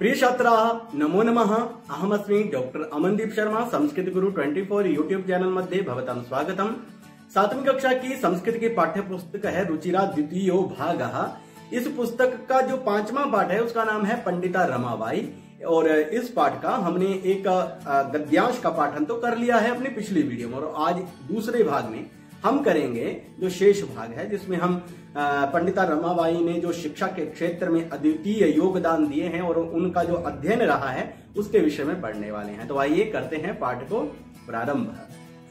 प्रिय छात्राः नमो नमः। अहमस्मि डॉक्टर अमनदीप शर्मा संस्कृत गुरु 24 यूट्यूब चैनल मध्ये भवतां स्वागतम्। 7वीं कक्षा की संस्कृत की पाठ्य पुस्तक है रुचिरा द्वितीयो भागः। इस पुस्तक का जो 5वां पाठ है उसका नाम है पंडिता रमाबाई। और इस पाठ का हमने एक गद्यांश का पाठन तो कर लिया है अपनी पिछली वीडियो में, और आज दूसरे भाग में हम करेंगे जो शेष भाग है, जिसमें हम पंडिता रमाबाई ने जो शिक्षा के क्षेत्र में अद्वितीय योगदान दिए हैं और उनका जो अध्ययन रहा है उसके विषय में पढ़ने वाले हैं। तो आइए करते हैं पाठ को प्रारंभ।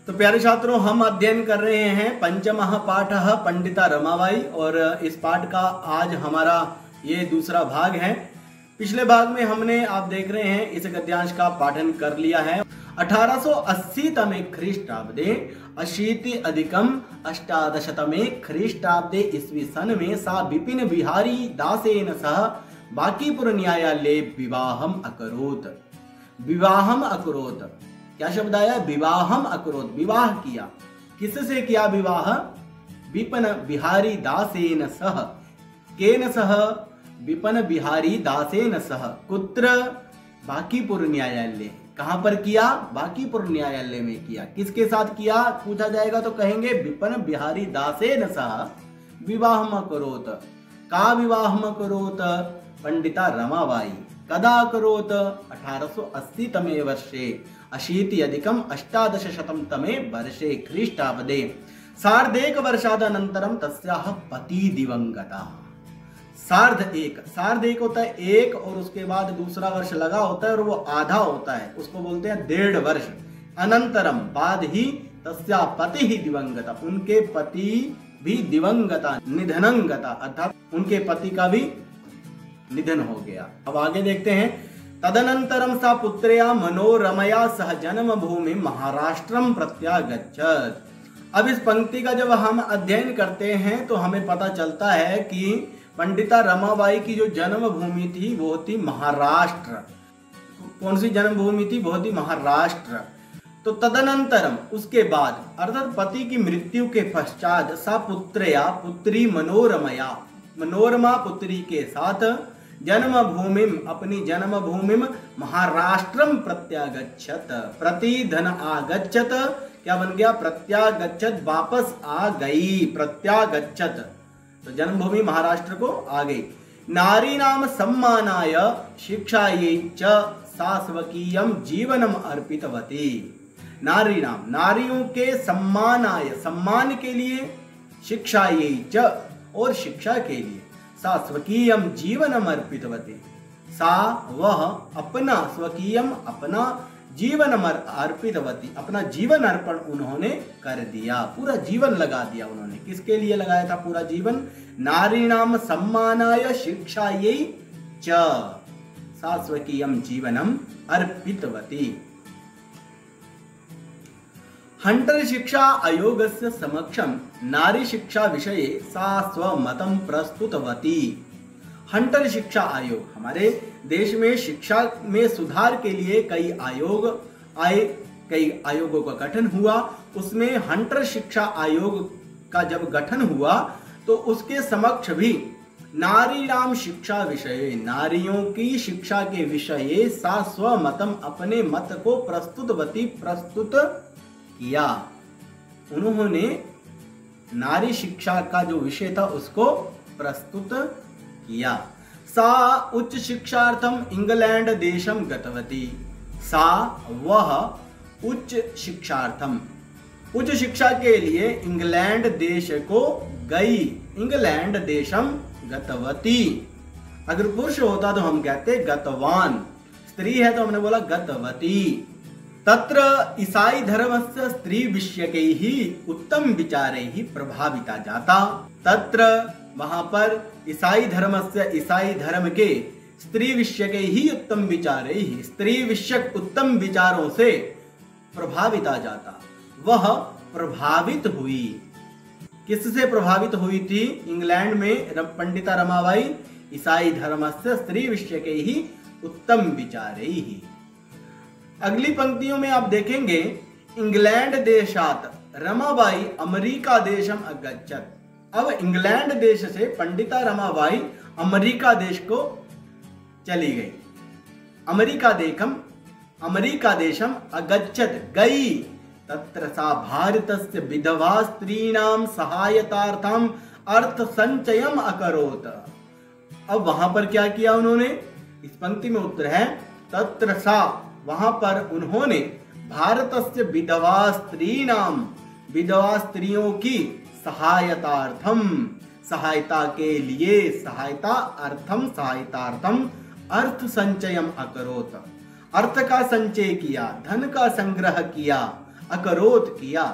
तो प्यारे छात्रों, हम अध्ययन कर रहे हैं पंचमः पाठः पंडिता रमाबाई, और इस पाठ का आज हमारा ये दूसरा भाग है। पिछले भाग में हमने, आप देख रहे हैं, इस गद्यांश का पाठन कर लिया है। 1880 तमे ख्रीष्टाब्दे अशीति अधिकम अष्टादशतमे ख्रीष्टाब्दे ईस्वी सन में सा विपिन बिहारी दासेन सह बांकीपुर न्यायालय विवाहम अकरोत। विवाहम अकरोत, क्या शब्द आया? विवाहम अकरोत, विवाह किया। किससे किया विवाह? विपिन बिहारी दासेन सह। केन सह? विपिन बिहारी दासेन सह। कुत्र? बांकीपुर न्यायालय। कहां पर किया? बांकीपुर न्यायालय में किया। किसके साथ किया पूछा जाएगा तो कहेंगे विपिन बिहारी दासेन सह विवाहम अकरोत। का विवाहम अकरोत? पंडिता रमाबाई। कदा अकरोत? 1880 तमे वर्षे अशीति अधिकम अष्टादशशतम तमे वर्षे ख्रीष्टाब्दे सार्धेक वर्षादनन्तरं तस्याः पति दिवंगता। सार्ध एक होता है एक, और उसके बाद दूसरा वर्ष लगा होता है और वो आधा होता है, उसको बोलते हैं 1.5 वर्ष। अनंतरम, बाद ही, तस्या पति ही दिवंगता, उनके पति भी दिवंगता, निधनंगता, अर्थात उनके पति का भी निधन हो गया। अब आगे देखते हैं। तदनंतरम सा पुत्र्या मनोरमया सह जन्म भूमि महाराष्ट्रम प्रत्यागच्छत। अब इस पंक्ति का जब हम अध्ययन करते हैं तो हमें पता चलता है कि पंडिता रमाबाई की जो जन्म भूमि थी वो थी महाराष्ट्र। कौन सी जन्म भूमि थी? वो थी महाराष्ट्र। तो तदनंतरम, उसके बाद, अर्थात पति की मृत्यु के पश्चात, सा पुत्र्या, पुत्री मनोरमया, मनोरमा पुत्री के साथ, जन्म भूमि, अपनी जन्म भूमि महाराष्ट्रम प्रत्यागच्छत। प्रतिधन आगच्छत, क्या बन गया? प्रत्यागच्छत, वापस आ गई, प्रत्यागच्छत, तो जन्मभूमि महाराष्ट्र को आ गई। नारी नाम सम्मानाय शिक्षायै च सा स्वकीयम जीवनम अर्पितवती। नारी नाम, नारियों के सम्मानाय, सम्मान के लिए, शिक्षायै च, और शिक्षा के लिए, सा स्वकीयम जीवनम अर्पितवती, सा वह अपना, स्वकीयम अपना, जीवन अर्पितवती, अपना जीवन अर्पण उन्होंने कर दिया, पूरा जीवन लगा दिया उन्होंने। किसके लिए लगाया था पूरा जीवन? नारीणाम सम्मानाय शिक्षायै च सा स्वकीयम जीवनम अर्पितवती। हंटर शिक्षा आयोगस्य समक्षम नारी शिक्षा विषये सा स्वमतं प्रस्तुतवती। हंटर शिक्षा आयोग, हमारे देश में शिक्षा में सुधार के लिए कई आयोग आए, कई आयोगों का गठन हुआ। उसमें हंटर शिक्षा आयोग का जब गठन हुआ तो उसके समक्ष भी नारी नाम शिक्षा विषय, नारियों की शिक्षा के विषय, सा स्वमतम, अपने मत को प्रस्तुतवती, प्रस्तुत किया। उन्होंने नारी शिक्षा का जो विषय था उसको प्रस्तुत किया। सा उच्च शिक्षार्थम इंग्लैंड देशम गतवती। सा, वह, उच्च शिक्षार्थम, उच्च शिक्षा के लिए इंग्लैंड देश को गई। इंग्लैंड देशम गतवती। अगर पुरुष होता तो हम कहते गतवान, स्त्री है तो हमने बोला गतवती। तत्र ईसाई धर्मस्य स्त्री विषयकैः उत्तम विचारैः प्रभाविता जाता। तत्र, वहां पर, ईसाई धर्मस्य, ईसाई धर्म के, स्त्री विषयकैः उत्तम विचारैः, स्त्री विषयक उत्तम विचारों से प्रभाविता जाता, वह प्रभावित हुई। किससे प्रभावित हुई थी? इंग्लैंड में पंडिता रमाबाई ईसाई धर्मस्य स्त्री विषयकैः उत्तम विचारैः। अगली पंक्तियों में आप देखेंगे, इंग्लैंड देशात रमाबाई अमेरिका देशम अगच्छत। अब इंग्लैंड देश से पंडिता रमाबाई अमेरिका देश को चली गई। अमेरिका देशम अगच्छत गई तत्र सा भारतस्य विधवा स्त्रीणाम सहायतार्थम अर्थ संचयम अकरोत। अब वहां पर क्या किया उन्होंने, इस पंक्ति में उत्तर है तत्र सा, वहां पर उन्होंने भारतस्य विधवा स्त्रीणाम, विधवा स्त्रियों की सहायतार्थम, सहायता के लिए, सहायतार्थम अर्थ संचयम अकरोत, अर्थ का संचय किया, धन का संग्रह किया, अकरोत किया।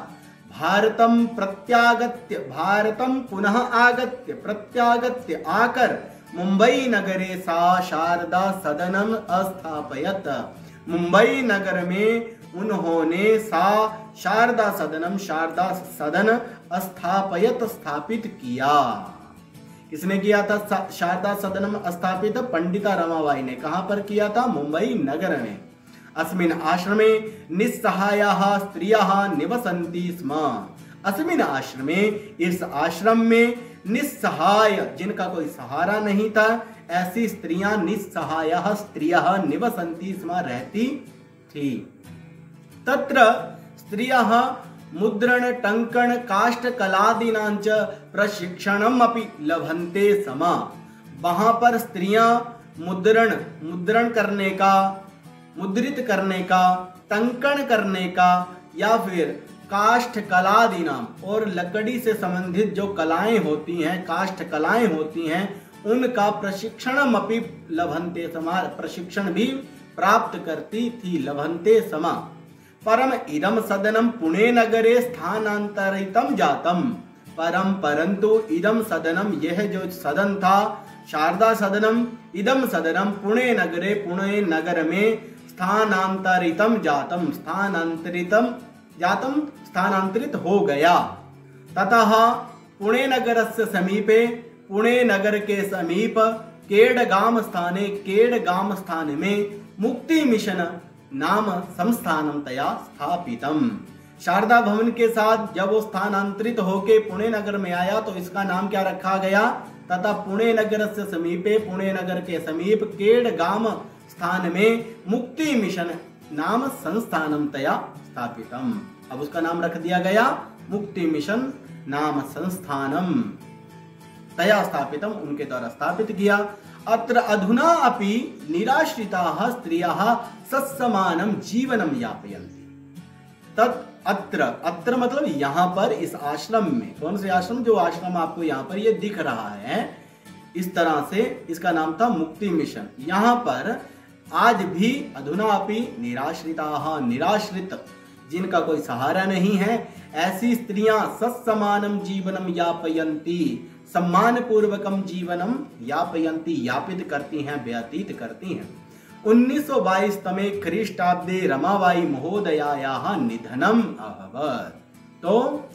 भारतम प्रत्यागत्य, भारतम पुनः आगत्य, प्रत्यागत्य आकर मुंबई नगरे सा शारदा सदनम अस्थापयत, मुंबई नगर में उन्होंने सा शारदा सदनम, शारदा सदन स्थापयत, स्थापित किया। किसने किया था शारदा सदनम स्थापित? पंडिता रमाबाई ने। कहां पर किया था? मुंबई नगर में। अस्मिन् आश्रमे निस्सहायाः स्त्रियः निवसन्ति स्म, अस्मिन् आश्रमे, इस आश्रम में निस्सहाय, जिनका कोई सहारा नहीं था, ऐसी स्त्रियां, निस्सहायाः स्त्रियः निवसन्ति स्म, रहती थी। तत्र स्त्रियः मुद्रण टंकन काष्ठ कलादीनांच प्रशिक्षणम अपि लभन्ते स्म, वहां पर स्त्रियां मुद्रण करने का, मुद्रित करने का, टंकन करने का, या फिर काष्ठ कलादि नाम, और लकड़ी से संबंधित जो कलाएं होती हैं, काष्ठ कलाएं होती हैं, उनका प्रशिक्षणम अपि लभन्ते समा, प्रशिक्षण भी प्राप्त करती थी। लभन्ते समा। परम इदम सदनम पुणे नगरे स्थानांतरितम जातम, परम परंतु इदम सदनम, यह जो सदन था शारदा सदनम, इदम सदनम पुणे नगरे, पुणे नगर में स्थानांतरितम जातम, स्थानांतरित हो गया। ततः पुणे नगरस्य समीपे, पुणे नगर के समीप केडगाम स्थाने, केडगाम स्थान में मुक्ति मिशन नाम संस्थानम तया स्थापितम, शारदा भवन के साथ जब वो स्थानांतरित होके पुणे नगर में आया तो इसका नाम क्या रखा गया? तथा पुणे नगर से समीपे, पुणे नगर के समीप केडगाम स्थान में मुक्ति मिशन नाम संस्थानम तया स्थापितम, अब उसका नाम रख दिया गया मुक्ति मिशन नाम संस्थानम तया स्थापितम, उनके द्वारा स्थापित किया। अत्र अधुना अपि निराश्रिताः स्त्रियः सत्समानम जीवनम यापयन्ति। अत्र मतलब यहाँ पर, इस आश्रम में, कौन से आश्रम? जो आश्रम आपको यहाँ पर ये दिख रहा है इस तरह से, इसका नाम था मुक्ति मिशन। यहाँ पर आज भी अधुना अपि निराश्रिताः, निराश्रित, जिनका कोई सहारा नहीं है, ऐसी स्त्रियां सत्समानम जीवनम यापयन्ति, सम्मान पूर्वकम जीवनम यापयन्ति, यापित करती हैं, व्यतीत करती हैं। 1922 तमे ख्रीष्टाब्दे रमाबाई महोदयायाः निधनम अभवत्। तो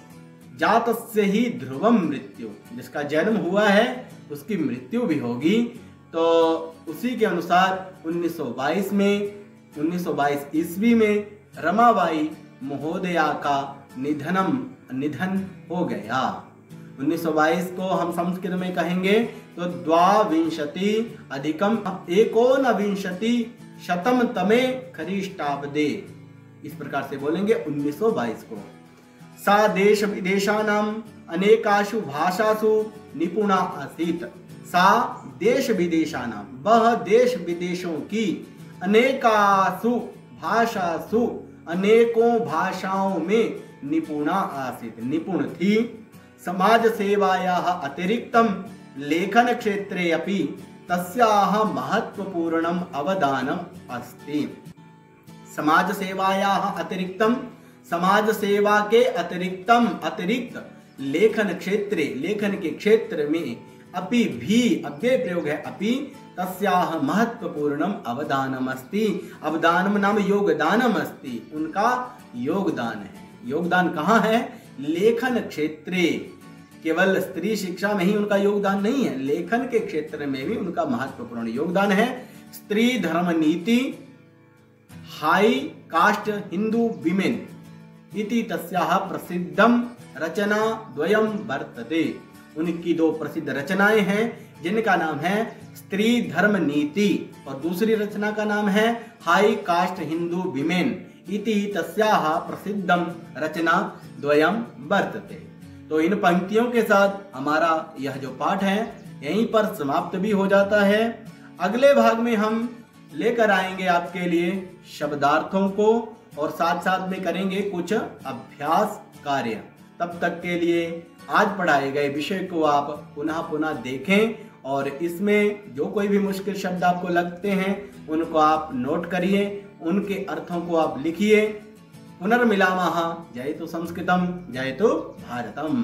जातस्य ही ध्रुवम मृत्यु, जिसका जन्म हुआ है उसकी मृत्यु भी होगी। तो उसी के अनुसार 1922 ईस्वी में रमाबाई महोदया का निधन हो गया। 1922 को हम संस्कृत में कहेंगे तो द्वाविंशति अधिकम एकोनविंशति शतम तमे ख्रीष्टाब्दे, इस प्रकार से बोलेंगे 1922 को। सा देश विदेशानाम अनेकाशु भाषासु निपुणा आसीत। सा देश विदेशानाम, वह देश विदेशों की, अनेकासु भाषासु, अनेकों भाषाओं में निपुणा आसीत, निपुण थी। समाज सेवायाः अतिरिक्तम लेखन क्षेत्रे अपि तस्याः महत्वपूर्णम अवदानम अस्ति। समाज सेवायाः अतिरिक्तम, समाज सेवा के अतिरिक्त लेखन क्षेत्रे, लेखन के क्षेत्र में अपि भी, अव्यय प्रयोग है अपि, तस्याः महत्वपूर्णम अवदानम अस्ति। अवदानम नाम योगदानम अस्ति, उनका योगदान है। योगदान कहाँ है? लेखन क्षेत्रे। केवल स्त्री शिक्षा में ही उनका योगदान नहीं है, लेखन के क्षेत्र में भी उनका महत्वपूर्ण योगदान है। स्त्री धर्म नीति, हाई कास्ट हिंदू विमेन इति तस्याः प्रसिद्धम रचना द्वयम वर्तते। उनकी दो प्रसिद्ध रचनाएं हैं। जिनका नाम है स्त्री धर्म नीति और दूसरी रचना का नाम है हाई कास्ट हिंदू विमेन इति तस्याः प्रसिद्धम रचना द्वयम वर्तते। तो इन पंक्तियों के साथ हमारा यह जो पाठ है यहीं पर समाप्त भी हो जाता है। अगले भाग में हम लेकर आएंगे आपके लिए शब्दार्थों को और साथ साथ में करेंगे कुछ अभ्यास कार्य। तब तक के लिए आज पढ़ाए गए विषय को आप पुनः पुनः देखें और इसमें जो कोई भी मुश्किल शब्द आपको लगते हैं उनको आप नोट करिए, उनके अर्थों को आप लिखिए। पुनर्मिलामः। जयतु संस्कृतम, जयतु भारतम।